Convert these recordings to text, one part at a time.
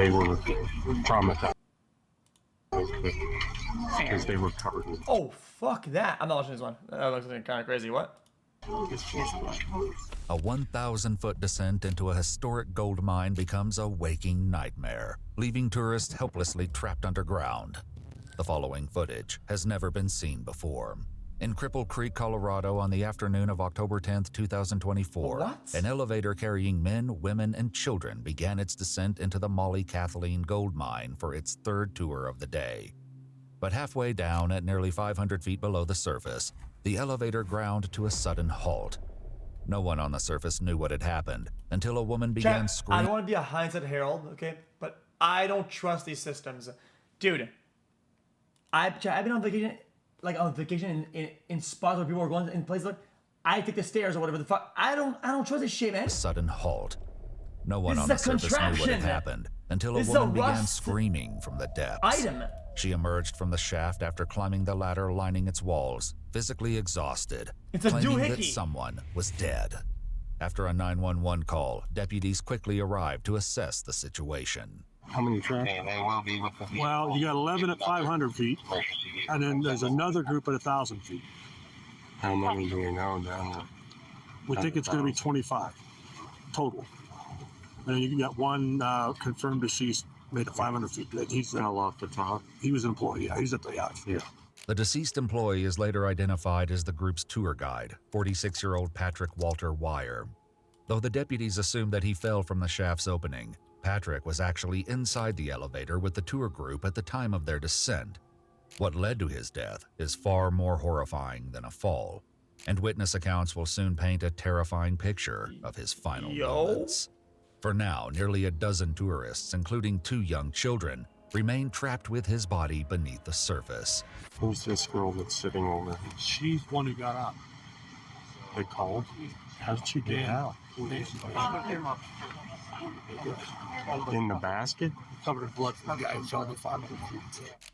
they were traumatized because they were covered in. Oh, fuck that. I'm not watching this one. That looks kind of crazy. What? A 1,000-foot descent into a historic gold mine becomes a waking nightmare, leaving tourists helplessly trapped underground. The following footage has never been seen before. In Cripple Creek, Colorado, on the afternoon of October 10, 2024, an elevator carrying men, women, and children began its descent into the Molly Kathleen gold mine for its third tour of the day. But halfway down, at nearly 500 feet below the surface, the elevator ground to a sudden halt. No one on the surface knew what had happened until a woman began screaming. I don't want to be a hindsight herald, okay? But I don't trust these systems. Dude, I've been on vacation, in spots where people are going in places like, I take the stairs or whatever the fuck. I don't trust this shit, man. A sudden halt. No one on the surface knew what had happened until a woman began screaming from the depths. She emerged from the shaft after climbing the ladder lining its walls, physically exhausted, claiming that someone was dead. After a 911 call, deputies quickly arrived to assess the situation. How many tracks? Well, you got 11 at 500 feet, and then there's another group at 1,000 feet. How many do we know down there? We think it's going to be 25 total. And then you got one confirmed deceased made at 500 feet. He's off the top. He was an employee. Yeah, he's at the yacht. Yeah. The deceased employee is later identified as the group's tour guide, 46-year-old Patrick Walter Wire. Though the deputies assumed that he fell from the shaft's opening, Patrick was actually inside the elevator with the tour group at the time of their descent. What led to his death is far more horrifying than a fall, and witness accounts will soon paint a terrifying picture of his final moments. For now, nearly a dozen tourists, including 2 young children, remain trapped with his body beneath the surface. Who's this girl that's sitting over? She's one who got out. They called? How did she get out? In the basket? Covered in blood from the guy who fell to 500 feet.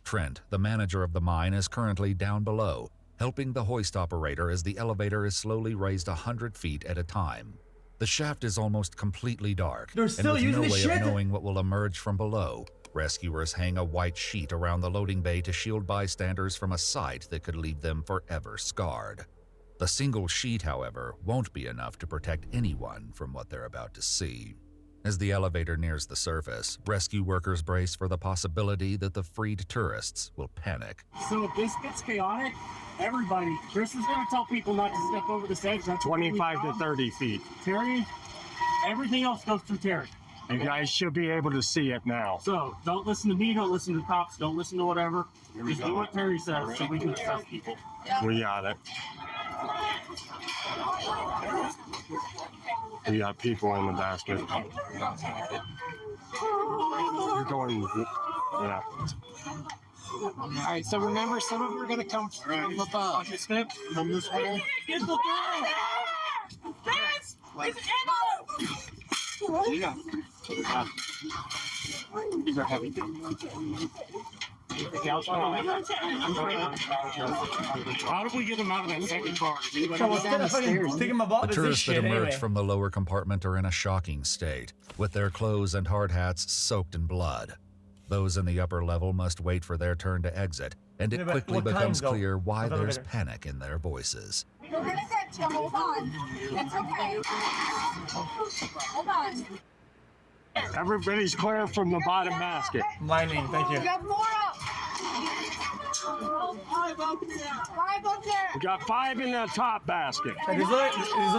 Trent, the manager of the mine, is currently down below, helping the hoist operator as the elevator is slowly raised 100 feet at a time. The shaft is almost completely dark, and with no way of knowing what will emerge from below, rescuers hang a white sheet around the loading bay to shield bystanders from a sight that could leave them forever scarred. The single sheet, however, won't be enough to protect anyone from what they're about to see. As the elevator nears the surface, rescue workers brace for the possibility that the freed tourists will panic. So if this gets chaotic, everybody, Chris is going to tell people not to step over this edge. That's 25 to 30 feet. Terry, everything else goes through Terry. You guys should be able to see it now. So don't listen to me, don't listen to the cops, don't listen to whatever. Just do what Terry says so we can assess people. We got it. We got people in the basket. You're going, yeah. All right, so remember, some of them are going to come from above. From this way. These are heavy. How do we get them out of that second car? The tourists that emerge from the lower compartment are in a shocking state, with their clothes and hard hats soaked in blood. Those in the upper level must wait for their turn to exit, and it quickly becomes clear why there's panic in their voices. You're gonna get you. Hold on. It's okay. Hold on. Everybody's clear from the bottom basket. Mining, thank you. We got more up. 5 up there. We got 5 in the top basket. This is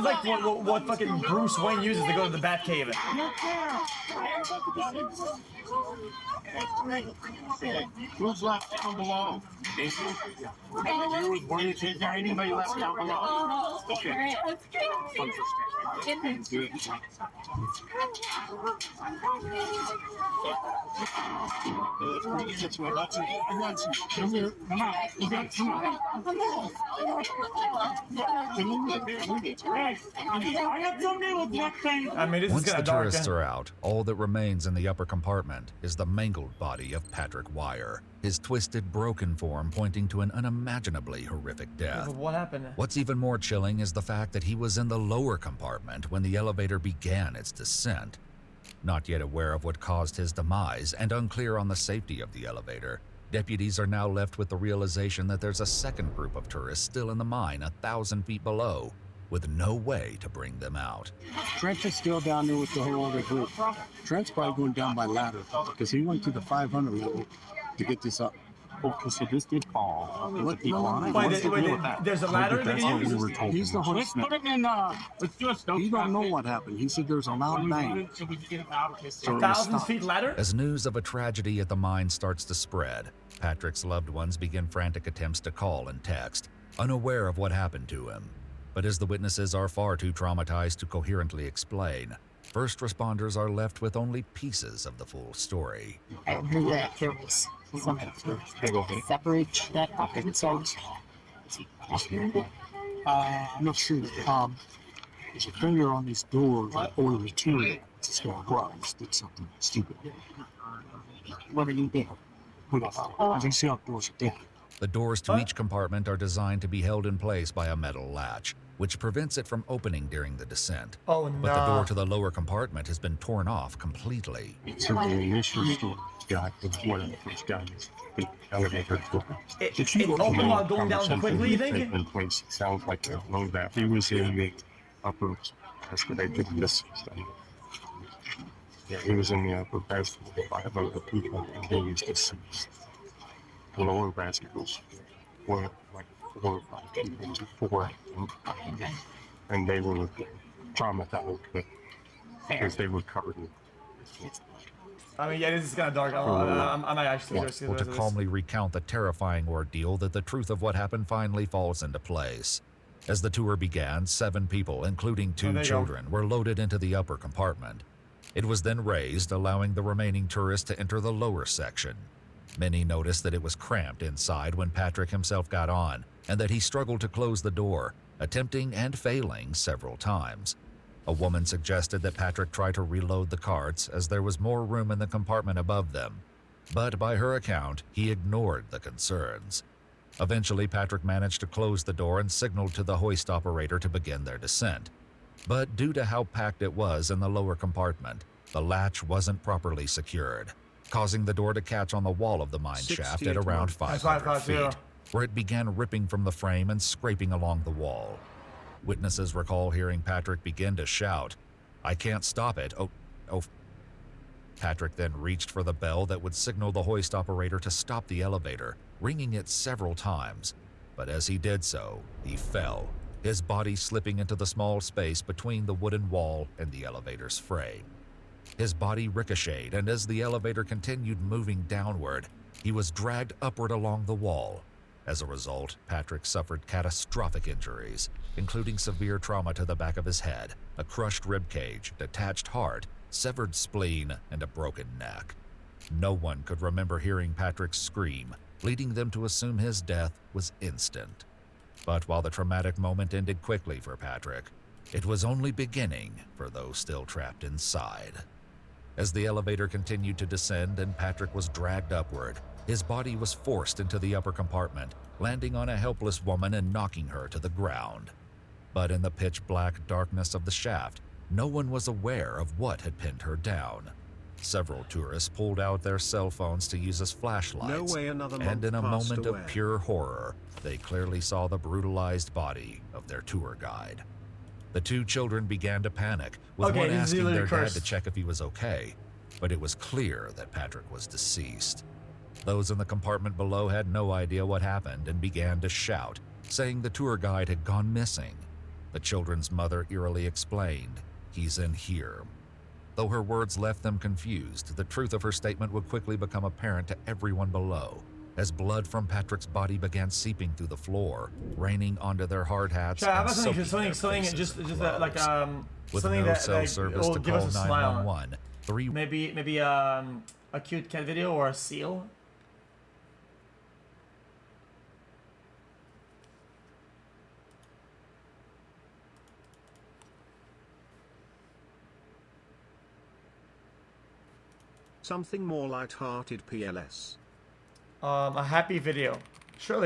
like what fucking Bruce Wayne uses to go to the Batcave. Who's left down below? Is there anybody left down below? Okay. Once the tourists are out, all that remains in the upper compartment is the mangled body of Patrick Wire, his twisted, broken form pointing to an unimaginably horrific death. What happened? What's even more chilling is the fact that he was in the lower compartment when the elevator began its descent. Not yet aware of what caused his demise and unclear on the safety of the elevator, deputies are now left with the realization that there's a second group of tourists still in the mine 1,000 feet below, with no way to bring them out. Trent is still down there with the whole other group. Trent's probably going down by ladder because he went to the 500 level to get this up. Okay, so this did fall. What? There's a ladder they That's can what we use? were told. He's the one. Let's put him in. Let's do a snow. He don't know what happened. He said there's a loud bang. So we can get him out of this. 1,000 feet ladder? As news of a tragedy at the mine starts to spread, Patrick's loved ones begin frantic attempts to call and text, unaware of what happened to him. But as the witnesses are far too traumatized to coherently explain, first responders are left with only pieces of the full story. I heard that there was some separate that fucking songs. I'm not sure. There's a finger on these doors or the material. It's going to did something stupid. What are you doing? I can see how doors are down. The doors to each compartment are designed to be held in place by a metal latch, which prevents it from opening during the descent. Oh, But the no. door to the lower compartment has been torn off completely. So the initial story guy was one of the first guys in the elevator door. It opened while going down quickly, you think? In place. It sounds like a low that he was in the upper. That's where they did this study. Yeah, he was in the upper basket with 5 other people, and he was deceased. The lower baskets were like 4 or 5 people before him, and they were traumatized because they were covered in. I mean, yeah, this is kind of dark. I'm not actually Well, to calmly recount the terrifying ordeal that the truth of what happened finally falls into place. As the tour began, 7 people, including 2 there you go. children, were loaded into the upper compartment. It was then raised, allowing the remaining tourists to enter the lower section. Many noticed that it was cramped inside when Patrick himself got on, and that he struggled to close the door, attempting and failing several times. A woman suggested that Patrick try to reload the carts as there was more room in the compartment above them. But by her account, he ignored the concerns. Eventually, Patrick managed to close the door and signaled to the hoist operator to begin their descent. But due to how packed it was in the lower compartment, the latch wasn't properly secured, causing the door to catch on the wall of the mine shaft at around 500 feet, where it began ripping from the frame and scraping along the wall. Witnesses recall hearing Patrick begin to shout, "I can't stop it, oh. Patrick then reached for the bell that would signal the hoist operator to stop the elevator, ringing it several times. But as he did so, he fell, his body slipping into the small space between the wooden wall and the elevator's frame. His body ricocheted, and as the elevator continued moving downward, he was dragged upward along the wall. As a result, Patrick suffered catastrophic injuries, including severe trauma to the back of his head, a crushed rib cage, detached heart, severed spleen, and a broken neck. No one could remember hearing Patrick scream, leading them to assume his death was instant. But while the traumatic moment ended quickly for Patrick, it was only beginning for those still trapped inside. As the elevator continued to descend and Patrick was dragged upward, his body was forced into the upper compartment, landing on a helpless woman and knocking her to the ground. But in the pitch-black darkness of the shaft, no one was aware of what had pinned her down. Several tourists pulled out their cell phones to use as flashlights, and in a moment of pure horror, they clearly saw the brutalized body of their tour guide. The 2 children began to panic, with one asking their dad to check if he was okay, but it was clear that Patrick was deceased. Those in the compartment below had no idea what happened and began to shout, saying the tour guide had gone missing. The children's mother eerily explained, "He's in here." Though her words left them confused, the truth of her statement would quickly become apparent to everyone below, as blood from Patrick's body began seeping through the floor, raining onto their hard hats and soaking their faces just with like gloves. With something no that cell like, service will to give call us a smile. 911, 3 Maybe a cute cat video or a seal. Something more light-hearted PLS. A happy video. Surely.